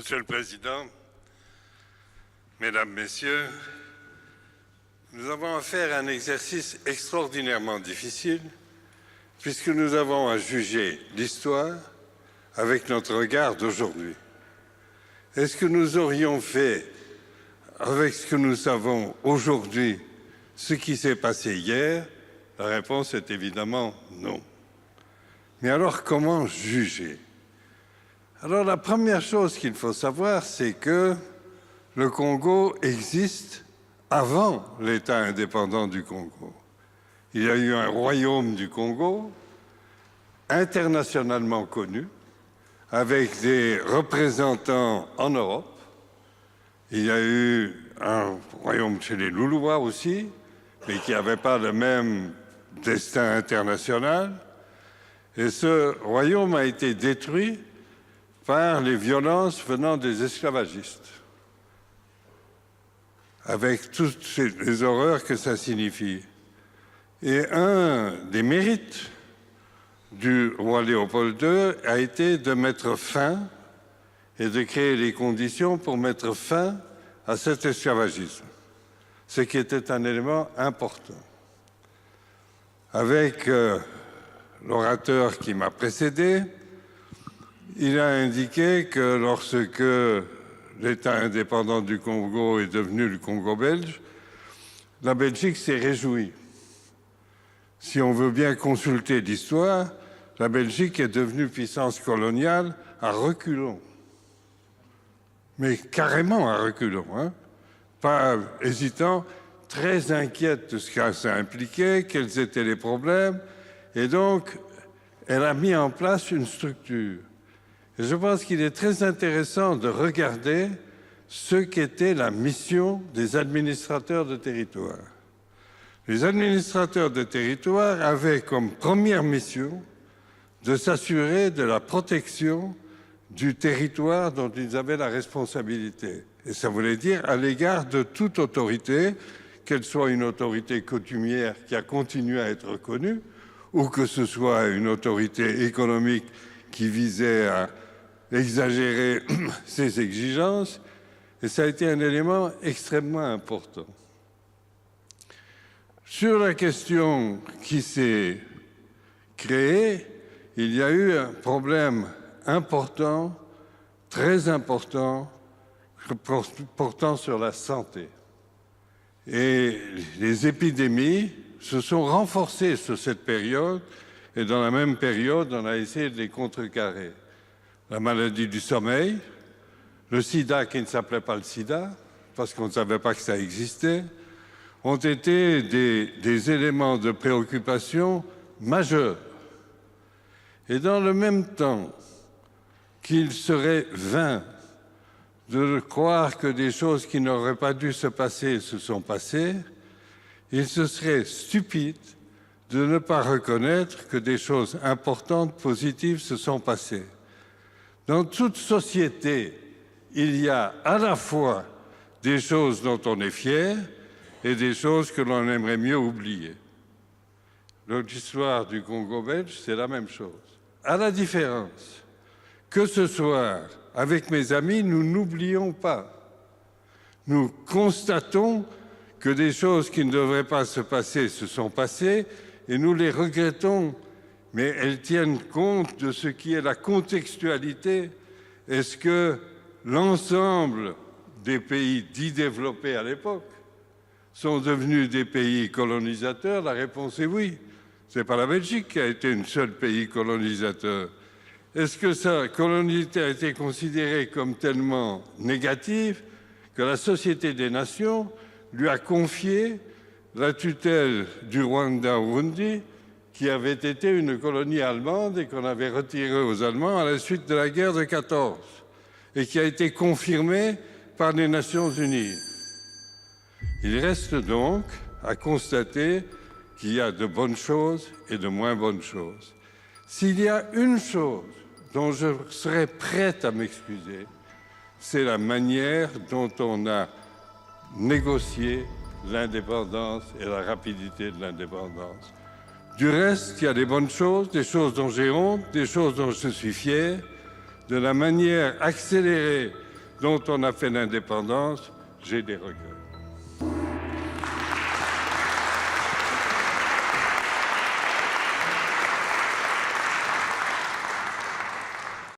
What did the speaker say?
Monsieur le Président, Mesdames, Messieurs, nous avons affaire à un exercice extraordinairement difficile puisque nous avons à juger l'histoire avec notre regard d'aujourd'hui. Est-ce que nous aurions fait, avec ce que nous savons aujourd'hui, ce qui s'est passé hier? La réponse est évidemment non. Mais alors, comment juger? Alors, la première chose qu'il faut savoir, c'est que le Congo existe avant l'État indépendant du Congo. Il y a eu un royaume du Congo, internationalement connu, avec des représentants en Europe. Il y a eu un royaume chez les Loulouas aussi, mais qui n'avait pas le même destin international. Et ce royaume a été détruit par les violences venant des esclavagistes, avec toutes les horreurs que ça signifie. Et un des mérites du roi Léopold II a été de mettre fin et de créer les conditions pour mettre fin à cet esclavagisme, ce qui était un élément important. Avec l'orateur qui m'a précédé, il a indiqué que lorsque l'État indépendant du Congo est devenu le Congo belge, la Belgique s'est réjouie. Si on veut bien consulter l'histoire, la Belgique est devenue puissance coloniale à reculons. Mais carrément à reculons, hein? Pas hésitant, très inquiète de ce que ça impliquait, quels étaient les problèmes. Et donc, elle a mis en place une structure. Et je pense qu'il est très intéressant de regarder ce qu'était la mission des administrateurs de territoire. Les administrateurs de territoire avaient comme première mission de s'assurer de la protection du territoire dont ils avaient la responsabilité. Et ça voulait dire à l'égard de toute autorité, qu'elle soit une autorité coutumière qui a continué à être reconnue, ou que ce soit une autorité économique qui visait à exagérer ses exigences. Et ça a été un élément extrêmement important. Sur la question qui s'est créée, il y a eu un problème important, très important, portant sur la santé. Et les épidémies se sont renforcées sur cette période, et dans la même période, on a essayé de les contrecarrer. La maladie du sommeil, le sida qui ne s'appelait pas le sida, parce qu'on ne savait pas que ça existait, ont été des éléments de préoccupation majeurs. Et dans le même temps qu'il serait vain de croire que des choses qui n'auraient pas dû se passer se sont passées, il se serait stupide de ne pas reconnaître que des choses importantes, positives se sont passées. Dans toute société, il y a à la fois des choses dont on est fier et des choses que l'on aimerait mieux oublier. L'histoire du Congo belge, c'est la même chose. À la différence que ce soir, avec mes amis, nous n'oublions pas. Nous constatons que des choses qui ne devraient pas se passer se sont passées et nous les regrettons, mais elles tiennent compte de ce qui est la contextualité. Est-ce que l'ensemble des pays dits développés à l'époque sont devenus des pays colonisateurs? La réponse est oui. Ce n'est pas la Belgique qui a été un seul pays colonisateur. Est-ce que sa colonialité a été considérée comme tellement négative que la Société des Nations lui a confié la tutelle du Rwanda-Urundi, qui avait été une colonie allemande et qu'on avait retirée aux Allemands à la suite de la guerre de 14 et qui a été confirmée par les Nations Unies. Il reste donc à constater qu'il y a de bonnes choses et de moins bonnes choses. S'il y a une chose dont je serais prête à m'excuser, c'est la manière dont on a négocié l'indépendance et la rapidité de l'indépendance. Du reste, il y a des bonnes choses, des choses dont j'ai honte, des choses dont je suis fier, de la manière accélérée dont on a fait l'indépendance, j'ai des regrets.